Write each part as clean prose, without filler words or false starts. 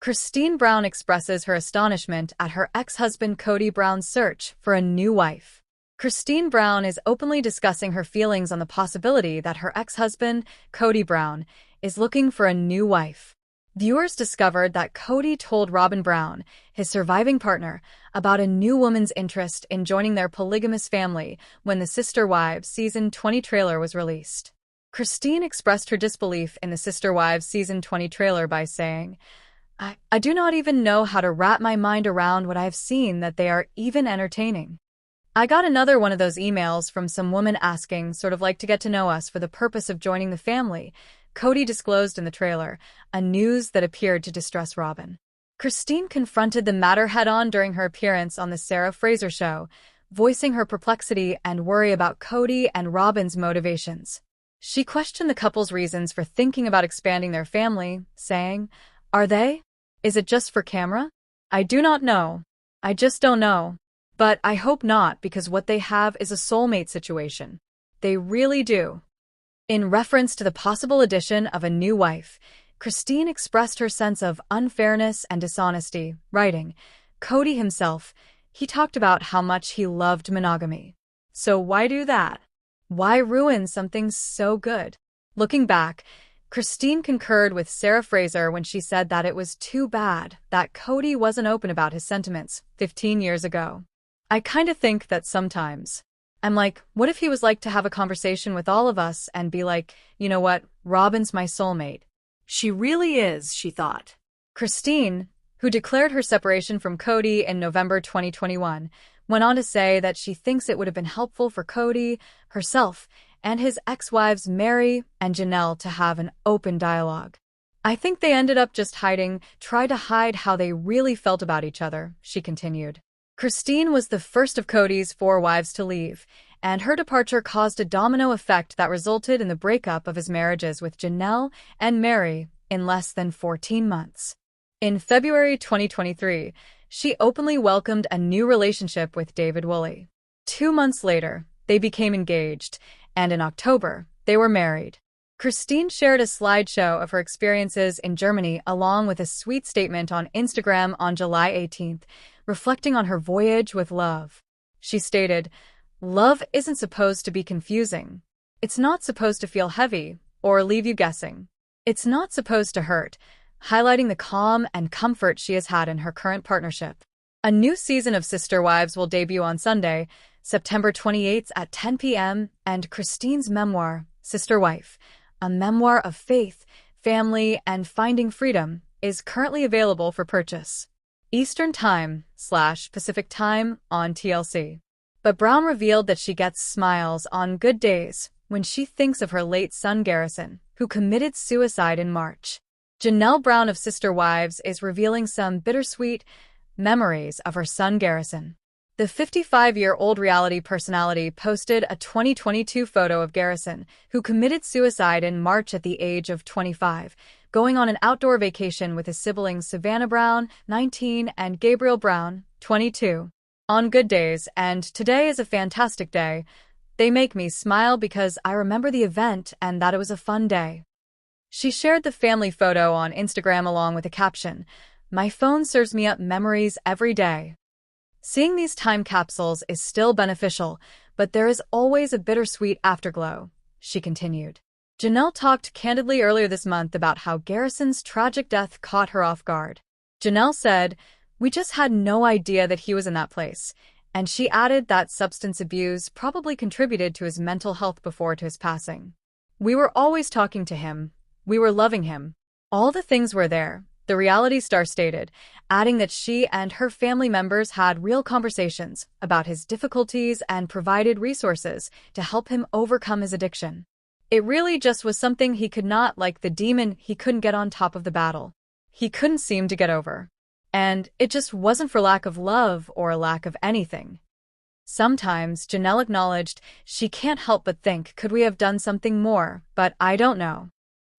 Christine Brown expresses her astonishment at her ex-husband Kody Brown's search for a new wife. Christine Brown is openly discussing her feelings on the possibility that her ex-husband, Kody Brown, is looking for a new wife. Viewers discovered that Kody told Robyn Brown, his surviving partner, about a new woman's interest in joining their polygamous family when the Sister Wives Season 20 trailer was released. Christine expressed her disbelief in the Sister Wives Season 20 trailer by saying, I do not even know how to wrap my mind around what I have seen that they are even entertaining. I got another one of those emails from some woman asking, sort of like to get to know us for the purpose of joining the family, Kody disclosed in the trailer, a news that appeared to distress Robyn. Christine confronted the matter head-on during her appearance on the Sarah Fraser show, voicing her perplexity and worry about Kody and Robyn's motivations. She questioned the couple's reasons for thinking about expanding their family, saying, "Are they? Is it just for camera? I do not know. I just don't know. But I hope not, because what they have is a soulmate situation. They really do." In reference to the possible addition of a new wife, Christine expressed her sense of unfairness and dishonesty, writing, "Kody himself, he talked about how much he loved monogamy. So why do that? Why ruin something so good?" Looking back, Christine concurred with Sarah Fraser when she said that it was too bad that Kody wasn't open about his sentiments 15 years ago. I kinda think that sometimes. I'm like, what if he was like to have a conversation with all of us and be like, you know what, Robyn's my soulmate. She really is, she thought. Christine, who declared her separation from Kody in November 2021, went on to say that she thinks it would have been helpful for Kody, herself, and his ex-wives Meri and Janelle to have an open dialogue. I think they ended up just tried to hide how they really felt about each other, she continued. Christine was the first of Kody's 4 wives to leave, and her departure caused a domino effect that resulted in the breakup of his marriages with Janelle and Meri in less than 14 months. In February 2023, she openly welcomed a new relationship with David Woolley. 2 months later, they became engaged, and in October, they were married. Christine shared a slideshow of her experiences in Germany along with a sweet statement on Instagram on July 18th, reflecting on her voyage with love. She stated, "Love isn't supposed to be confusing. It's not supposed to feel heavy or leave you guessing. It's not supposed to hurt," highlighting the calm and comfort she has had in her current partnership. A new season of Sister Wives will debut on Sunday, September 28th at 10 p.m., and Christine's memoir, Sister Wife, a memoir of faith, family, and finding freedom, is currently available for purchase. Eastern Time/Pacific Time on TLC. But Brown revealed that she gets smiles on good days when she thinks of her late son Garrison, who committed suicide in March. Janelle Brown of Sister Wives is revealing some bittersweet memories of her son Garrison. The 55-year-old reality personality posted a 2022 photo of Garrison, who committed suicide in March at the age of 25, going on an outdoor vacation with his siblings Savannah Brown, 19, and Gabriel Brown, 22. "On good days, and today is a fantastic day. They make me smile because I remember the event and that it was a fun day." She shared the family photo on Instagram along with a caption, "My phone serves me up memories every day." Seeing these time capsules is still beneficial, but there is always a bittersweet afterglow, she continued. Janelle talked candidly earlier this month about how Garrison's tragic death caught her off guard. Janelle said, "We just had no idea that he was in that place," and she added that substance abuse probably contributed to his mental health before to his passing. "We were always talking to him. We were loving him. All the things were there," the reality star stated, adding that she and her family members had real conversations about his difficulties and provided resources to help him overcome his addiction. "It really just was something he could not, like the demon he couldn't get on top of the battle. He couldn't seem to get over. And it just wasn't for lack of love or a lack of anything." Sometimes, Janelle acknowledged, she can't help but think, could we have done something more, but I don't know.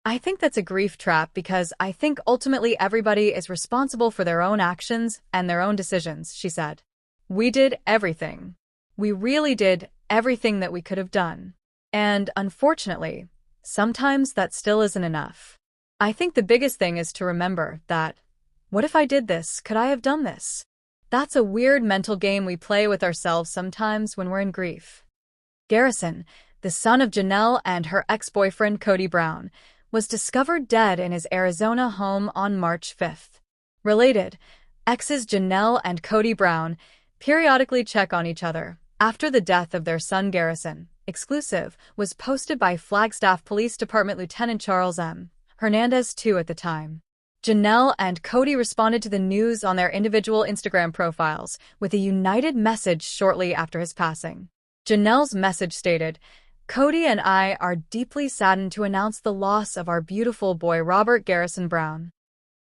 "I think that's a grief trap because I think ultimately everybody is responsible for their own actions and their own decisions," she said. "We did everything. We really did everything that we could have done. And unfortunately, sometimes that still isn't enough. I think the biggest thing is to remember that What if I did this? Could I have done this? That's a weird mental game we play with ourselves sometimes when we're in grief. Garrison, the son of Janelle and her ex-boyfriend Kody Brown, was discovered dead in his Arizona home on March 5th. Related, exes Janelle and Kody Brown periodically check on each other after the death of their son Garrison. Exclusive was posted by Flagstaff Police Department Lieutenant Charles M. Hernandez II at the time. Janelle and Kody responded to the news on their individual Instagram profiles with a united message shortly after his passing. Janelle's message stated, "Kody and I are deeply saddened to announce the loss of our beautiful boy Robert Garrison Brown.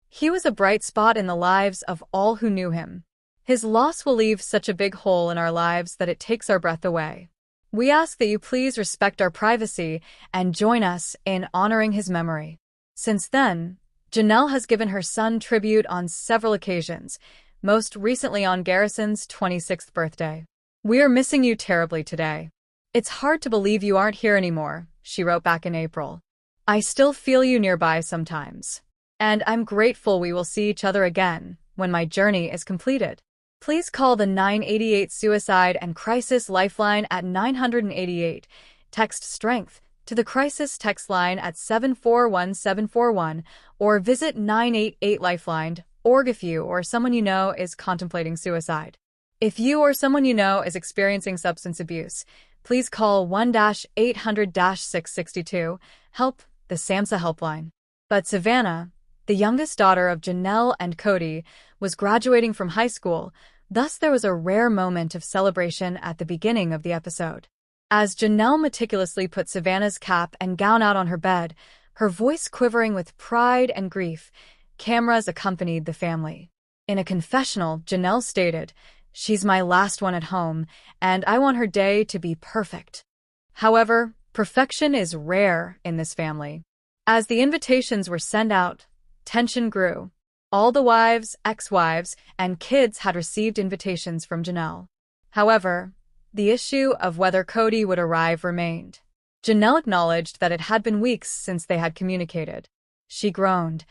He was a bright spot in the lives of all who knew him. His loss will leave such a big hole in our lives that it takes our breath away. We ask that you please respect our privacy and join us in honoring his memory." Since then, Janelle has given her son tribute on several occasions, most recently on Garrison's 26th birthday. "We are missing you terribly today. It's hard to believe you aren't here anymore," she wrote back in April. "I still feel you nearby sometimes. And I'm grateful we will see each other again when my journey is completed. Please call the 988 Suicide and Crisis Lifeline at 988. Text STRENGTH to the crisis text line at 741741 or visit 988lifeline.org if you or someone you know is contemplating suicide. If you or someone you know is experiencing substance abuse, please call 1-800-662 HELP, the SAMHSA helpline. But Savannah, the youngest daughter of Janelle and Kody, was graduating from high school, thus there was a rare moment of celebration at the beginning of the episode. As Janelle meticulously put Savannah's cap and gown out on her bed, her voice quivering with pride and grief, cameras accompanied the family. In a confessional, Janelle stated, "She's my last one at home, and I want her day to be perfect." However, perfection is rare in this family. As the invitations were sent out, tension grew. All the wives, ex-wives, and kids had received invitations from Janelle. However, the issue of whether Kody would arrive remained. Janelle acknowledged that it had been weeks since they had communicated. She groaned,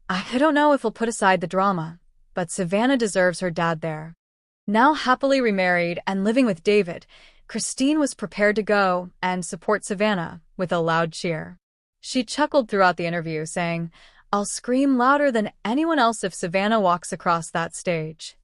"I don't know if he'll put aside the drama, but Savannah deserves her dad there." Now happily remarried and living with David, Christine was prepared to go and support Savannah with a loud cheer. She chuckled throughout the interview, saying, "I'll scream louder than anyone else if Savannah walks across that stage."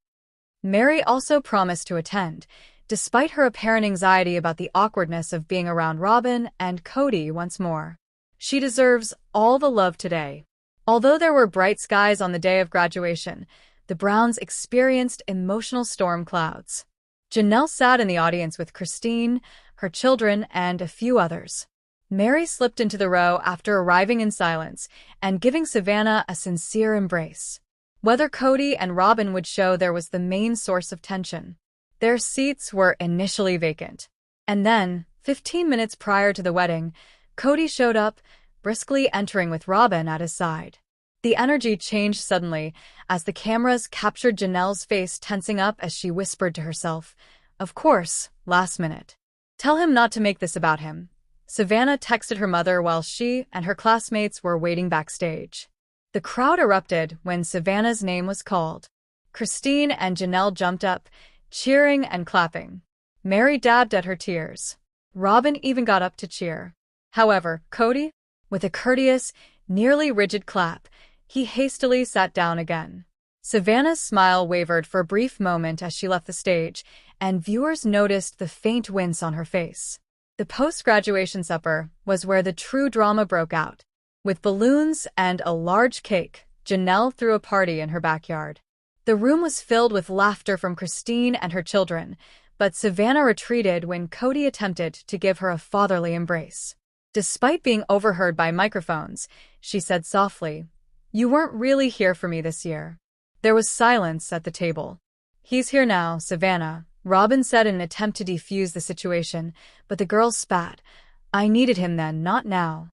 Mary also promised to attend, despite her apparent anxiety about the awkwardness of being around Robyn and Kody once more. She deserves all the love today. Although there were bright skies on the day of graduation, the Browns experienced emotional storm clouds. Janelle sat in the audience with Christine, her children, and a few others. Mary slipped into the row after arriving in silence and giving Savannah a sincere embrace. Whether Kody and Robyn would show there was the main source of tension. Their seats were initially vacant. And then, 15 minutes prior to the wedding, Kody showed up, briskly entering with Robyn at his side. The energy changed suddenly as the cameras captured Janelle's face tensing up as she whispered to herself, "Of course, last minute. Tell him not to make this about him." Savannah texted her mother while she and her classmates were waiting backstage. The crowd erupted when Savannah's name was called. Christine and Janelle jumped up, cheering and clapping. Mary dabbed at her tears. Robyn even got up to cheer. However, Kody, with a courteous, nearly rigid clap, he hastily sat down again. Savannah's smile wavered for a brief moment as she left the stage, and viewers noticed the faint wince on her face. The post-graduation supper was where the true drama broke out. With balloons and a large cake, Janelle threw a party in her backyard. The room was filled with laughter from Christine and her children, but Savannah retreated when Kody attempted to give her a fatherly embrace. Despite being overheard by microphones, she said softly, "You weren't really here for me this year." There was silence at the table. "He's here now, Savannah," Robyn said in an attempt to defuse the situation, but the girl spat, "I needed him then, not now."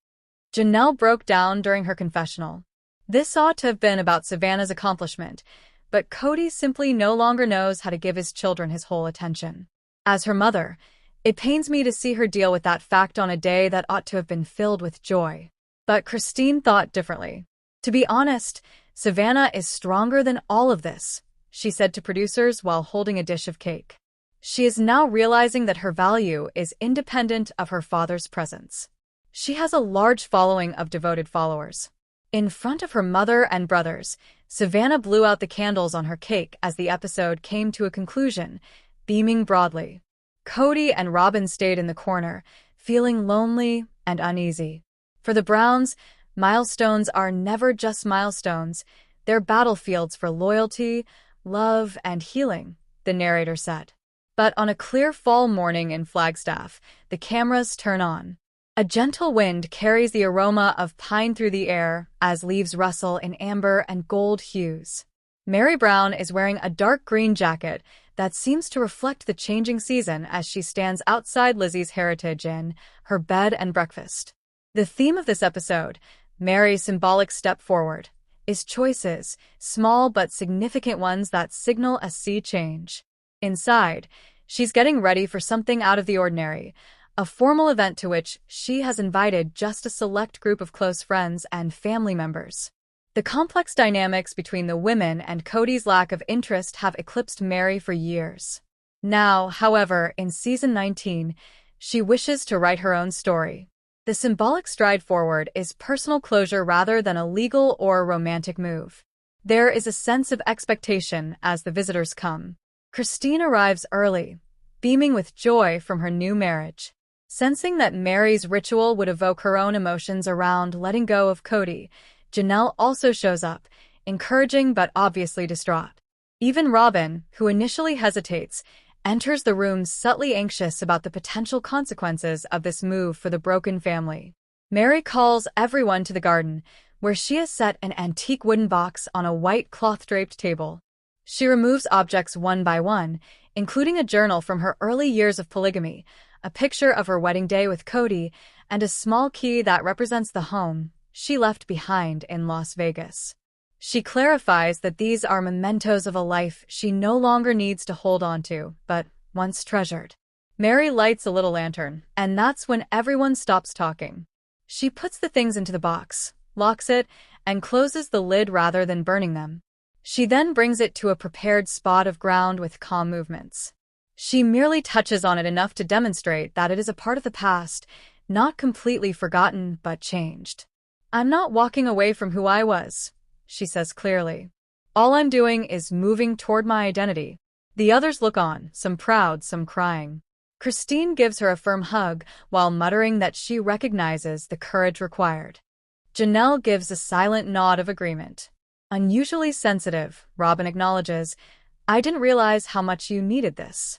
Janelle broke down during her confessional. This ought to have been about Savannah's accomplishment, but Kody simply no longer knows how to give his children his whole attention. As her mother, it pains me to see her deal with that fact on a day that ought to have been filled with joy. But Christine thought differently. To be honest, "Savannah is stronger than all of this," she said to producers while holding a dish of cake. She is now realizing that her value is independent of her father's presence. She has a large following of devoted followers. In front of her mother and brothers, Savannah blew out the candles on her cake as the episode came to a conclusion, beaming broadly. Kody and Robyn stayed in the corner, feeling lonely and uneasy. For the Browns, milestones are never just milestones. They're battlefields for loyalty, love, and healing, the narrator said. But on a clear fall morning in Flagstaff, the cameras turn on. A gentle wind carries the aroma of pine through the air as leaves rustle in amber and gold hues. Meri Brown is wearing a dark green jacket that seems to reflect the changing season as she stands outside Lizzie's Heritage Inn, her bed and breakfast. The theme of this episode, Meri's symbolic step forward, is choices, small but significant ones that signal a sea change. Inside, she's getting ready for something out of the ordinary, a formal event to which she has invited just a select group of close friends and family members. The complex dynamics between the women and Kody's lack of interest have eclipsed Meri for years. Now, however, in season 19, she wishes to write her own story. The symbolic stride forward is personal closure rather than a legal or romantic move. There is a sense of expectation as the visitors come. Christine arrives early, beaming with joy from her new marriage. Sensing that Meri's ritual would evoke her own emotions around letting go of Kody, Janelle also shows up, encouraging but obviously distraught. Even Robyn, who initially hesitates, enters the room subtly anxious about the potential consequences of this move for the broken family. Meri calls everyone to the garden, where she has set an antique wooden box on a white cloth-draped table. She removes objects one by one, including a journal from her early years of polygamy, a picture of her wedding day with Kody, and a small key that represents the home she left behind in Las Vegas. She clarifies that these are mementos of a life she no longer needs to hold on to, but once treasured. Meri lights a little lantern, and that's when everyone stops talking. She puts the things into the box, locks it, and closes the lid rather than burning them. She then brings it to a prepared spot of ground with calm movements. She merely touches on it enough to demonstrate that it is a part of the past, not completely forgotten but changed. "I'm not walking away from who I was," she says clearly. "All I'm doing is moving toward my identity." The others look on, some proud, some crying. Christine gives her a firm hug while muttering that she recognizes the courage required. Janelle gives a silent nod of agreement. Unusually sensitive, Robyn acknowledges, "I didn't realize how much you needed this."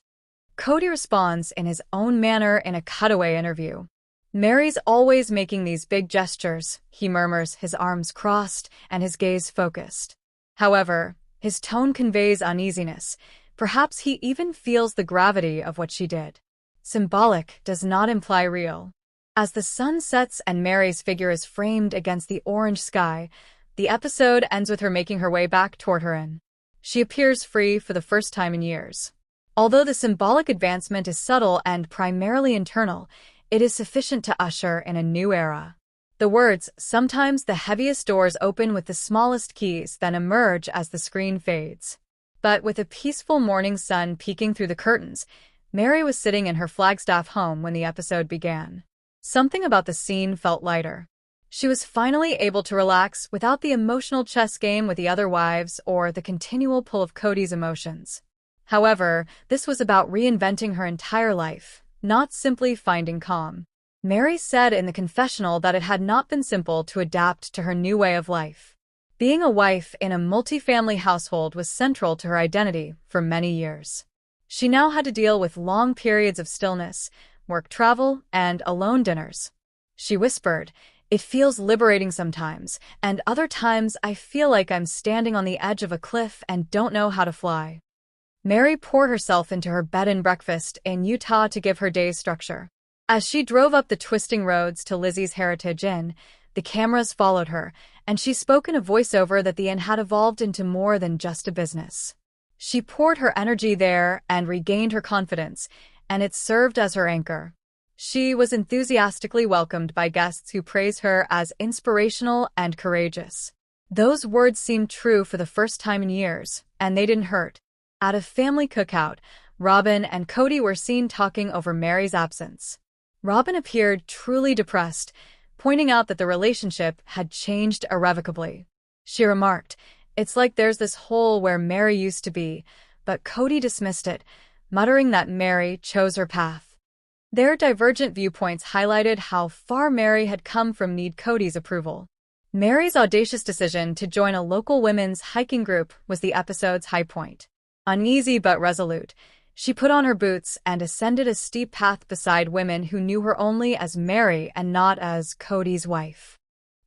Kody responds in his own manner in a cutaway interview. "Meri's always making these big gestures," he murmurs, his arms crossed and his gaze focused. However, his tone conveys uneasiness. Perhaps he even feels the gravity of what she did. Symbolic does not imply real. As the sun sets and Meri's figure is framed against the orange sky, the episode ends with her making her way back toward her inn. She appears free for the first time in years. Although the symbolic advancement is subtle and primarily internal, it is sufficient to usher in a new era. The words, "Sometimes the heaviest doors open with the smallest keys," then emerge as the screen fades. But with a peaceful morning sun peeking through the curtains, Meri was sitting in her Flagstaff home when the episode began. Something about the scene felt lighter. She was finally able to relax without the emotional chess game with the other wives or the continual pull of Kody's emotions. However, this was about reinventing her entire life, not simply finding calm. Meri said in the confessional that it had not been simple to adapt to her new way of life. Being a wife in a multi-family household was central to her identity for many years. She now had to deal with long periods of stillness, work travel, and alone dinners. She whispered, "It feels liberating sometimes, and other times I feel like I'm standing on the edge of a cliff and don't know how to fly." Meri poured herself into her bed and breakfast in Utah to give her day's structure. As she drove up the twisting roads to Lizzie's Heritage Inn, the cameras followed her, and she spoke in a voiceover that the inn had evolved into more than just a business. She poured her energy there and regained her confidence, and it served as her anchor. She was enthusiastically welcomed by guests who praised her as inspirational and courageous. Those words seemed true for the first time in years, and they didn't hurt. At a family cookout, Robyn and Kody were seen talking over Mary's absence. Robyn appeared truly depressed, pointing out that the relationship had changed irrevocably. She remarked, "It's like there's this hole where Mary used to be," but Kody dismissed it, muttering that Mary chose her path. Their divergent viewpoints highlighted how far Mary had come from need Kody's approval. Mary's audacious decision to join a local women's hiking group was the episode's high point. Uneasy but resolute, she put on her boots and ascended a steep path beside women who knew her only as Mary and not as Kody's wife.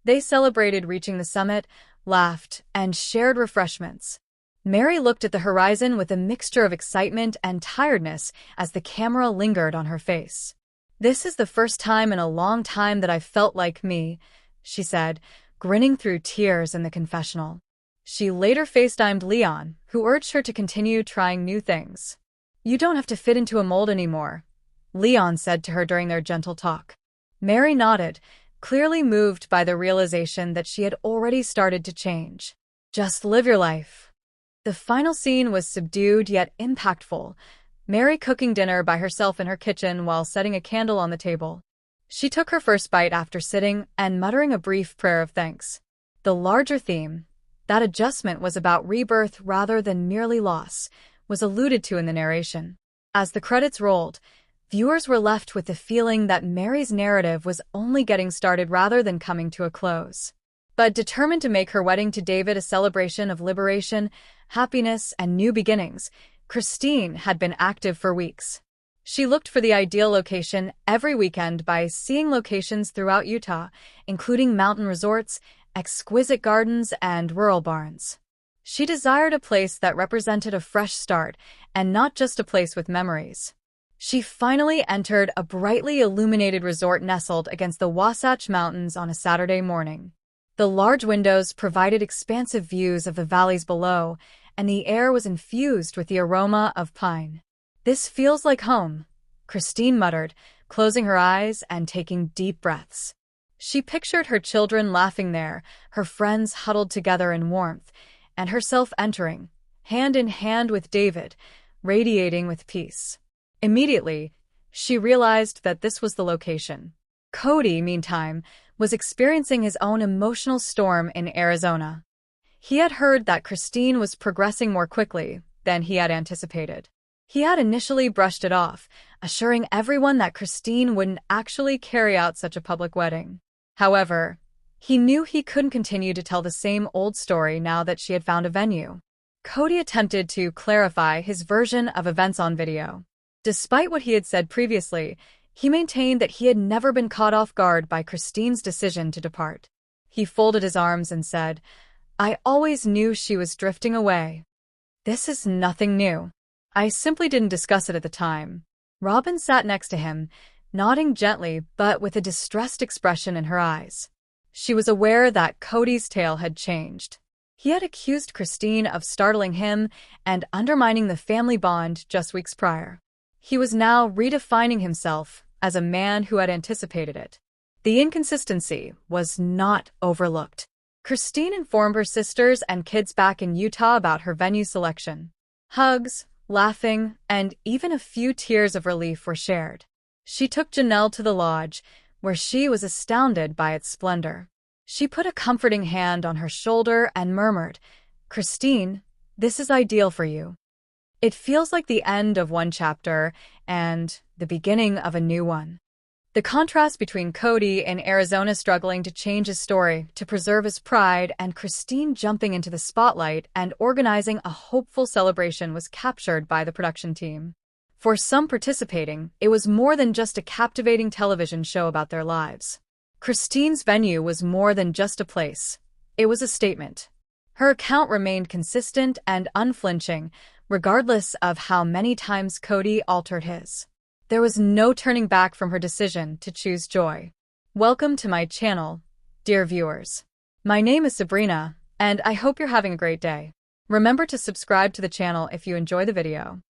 They celebrated reaching the summit, laughed, and shared refreshments. Mary looked at the horizon with a mixture of excitement and tiredness as the camera lingered on her face. "This is the first time in a long time that I've felt like me," she said, grinning through tears in the confessional. She later FaceTimed Leon, who urged her to continue trying new things. "You don't have to fit into a mold anymore," Leon said to her during their gentle talk. Mary nodded, clearly moved by the realization that she had already started to change. "Just live your life." The final scene was subdued yet impactful, Mary cooking dinner by herself in her kitchen while setting a candle on the table. She took her first bite after sitting and muttering a brief prayer of thanks. The larger theme, that adjustment was about rebirth rather than merely loss, was alluded to in the narration. As the credits rolled, viewers were left with the feeling that Mary's narrative was only getting started rather than coming to a close. But determined to make her wedding to David a celebration of liberation, happiness, and new beginnings, Christine had been active for weeks. She looked for the ideal location every weekend by seeing locations throughout Utah, including mountain resorts, exquisite gardens, and rural barns. She desired a place that represented a fresh start, and not just a place with memories. She finally entered a brightly illuminated resort nestled against the Wasatch Mountains on a Saturday morning. The large windows provided expansive views of the valleys below, and the air was infused with the aroma of pine. "This feels like home," Christine muttered, closing her eyes and taking deep breaths. She pictured her children laughing there, her friends huddled together in warmth, and herself entering, hand in hand with David, radiating with peace. Immediately, she realized that this was the location. Kody, meantime, was experiencing his own emotional storm in Arizona. He had heard that Christine was progressing more quickly than he had anticipated. He had initially brushed it off, assuring everyone that Christine wouldn't actually carry out such a public wedding. However, he knew he couldn't continue to tell the same old story now that she had found a venue. Kody attempted to clarify his version of events on video. Despite what he had said previously, he maintained that he had never been caught off guard by Christine's decision to depart. He folded his arms and said, "I always knew she was drifting away. This is nothing new. I simply didn't discuss it at the time." Robyn sat next to him, nodding gently but with a distressed expression in her eyes. She was aware that Kody's tale had changed. He had accused Christine of startling him and undermining the family bond just weeks prior. He was now redefining himself as a man who had anticipated it. The inconsistency was not overlooked. Christine informed her sisters and kids back in Utah about her venue selection. Hugs, laughing, and even a few tears of relief were shared. She took Janelle to the lodge, where she was astounded by its splendor. She put a comforting hand on her shoulder and murmured, "Christine, this is ideal for you. It feels like the end of one chapter and the beginning of a new one." The contrast between Kody in Arizona struggling to change his story to preserve his pride and Christine jumping into the spotlight and organizing a hopeful celebration was captured by the production team. For some participating, it was more than just a captivating television show about their lives. Christine's venue was more than just a place. It was a statement. Her account remained consistent and unflinching, regardless of how many times Kody altered his. There was no turning back from her decision to choose joy. Welcome to my channel, dear viewers. My name is Sabrina, and I hope you're having a great day. Remember to subscribe to the channel if you enjoy the video.